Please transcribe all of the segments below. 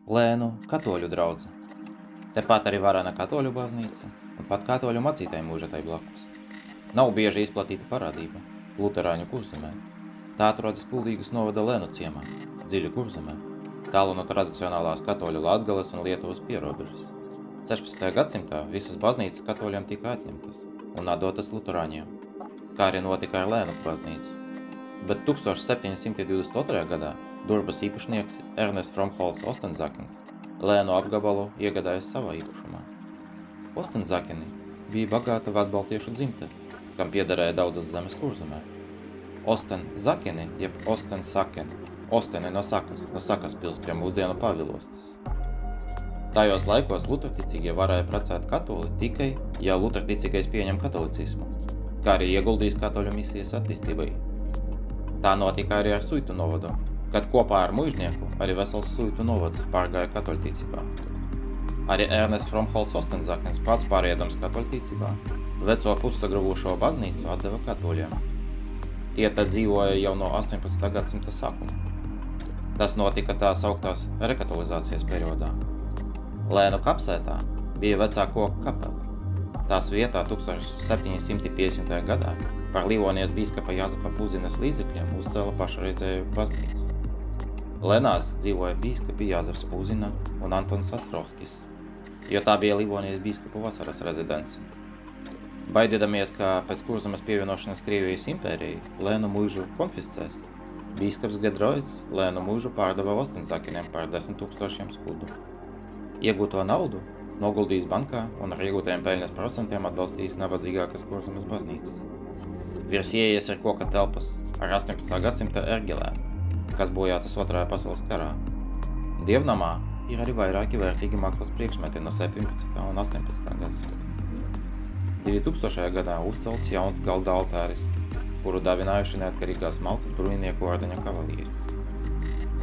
Lēnu katoļu draudze. Tepat arī varena katoļu baznīca un pat katoļu mācītāji mūžatai blakus. Nav bieži izplatīta parādība luterāņu Kurzemē. Tā atrodas Kuldīgas novada Lēnu ciemā, dziļi Kurzemē, tālu no tradicionālās katoļu Latgales un Lietuvas pierobežas. 16. gadsimtā visas baznīcas katoļiem tika atņemtas un atdotas luterāņiem, kā arī notika ar Lēnu baznīcu. Bet 1722. gadā Durbas īpašnieks Ernsts Fromholts Ostenzakens Lēnu apgabalu iegādājas savā īpašumā. Ostenzakeni bija bagāta vācbaltiešu dzimte, kam piederēja daudzas zemes Kurzemē. Ostenzakeni, jeb Ostensakeni, Osteni no Sakas pils pie mūsdienu Pavilostas. Tajos laikos luterticīgie varēja precēt katoli tikai, ja luterticīgais pieņem katolicismu, kā arī ieguldījis katoļu misijas attīstībai. Tā notika arī ar Suitu novadu, kad kopā ar muižnieku arī vesels Suitu novads pārgāja katoļticībā. Arī Ernsts Fromholts Ostenzakens pats pāriedams katoļticībā, veco pussagruvušo baznīcu atdeva katoļiem. Tie tad dzīvoja jau no 18. gadsimta sākuma. Tas notika tā sauktās rekatolizācijas periodā. Lēnu kapsētā bija vecā koka kapela. Tās vietā 1750. gadā par Livonijas bīskapa Jāzepa Puzinas līdzekļiem uzcēla pašreizēju baznīcu. Lēnās dzīvoja bīskapi Jāzeps Puzina un Antons Astrovskis, jo tā bija Livonijas bīskapu vasaras rezidence. Baidīdamies, ka pēc Kurzemes pievienošanas Krievijas impērijai Lēnu muižu konfiscēs, bīskaps Gedroids Lēnu muižu pārdeva Ostenzakeniem par 10 000 skudu. Iegūto naudu noguldījis bankā un ar iegūtajiem peļņas procentiem atbalstījis nabadzīgākas Kurzemes baznīcas. Virs ieejas ir koka telpas ar 18. gadsimta erģelēm, kas bojātas Otrajā pasaules karā. Dievnamā ir arī vairāki vērtīgi mākslas priekšmeti no 17. un 18. gadsimta. 2000. gadā uzcelts jauns galda altāris, kuru dāvinājuši neatkarīgās Maltas bruņinieku ordeņa kavalieri.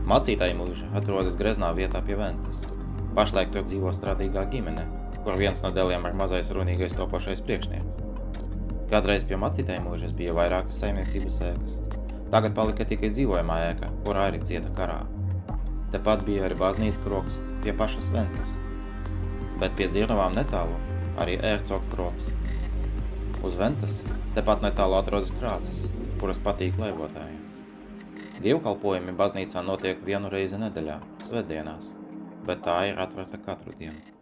Mācītāji muiža atrodas greznā vietā pie Ventas. Pašlaik tur dzīvo strādīgā ģimene, kur viens no dēliem ir mazais runīgais topošais priekšnieks. Kādreiz pie mācītāju muižas bija vairākas saimniecības ēkas. Tagad palika tikai dzīvojamā ēka, kurā arī cieta karā. Tepat bija arī baznīcas krogs pie pašas Ventas. Bet pie dzirnavām netālu arī ērcoka krogs. Uz Ventas tepat netālu atrodas krāces, kuras patīk laivotājiem. Dievkalpojumi baznīcā notiek vienu reizi nedēļā, svētdienās, bet tā ir atverta katru dienu.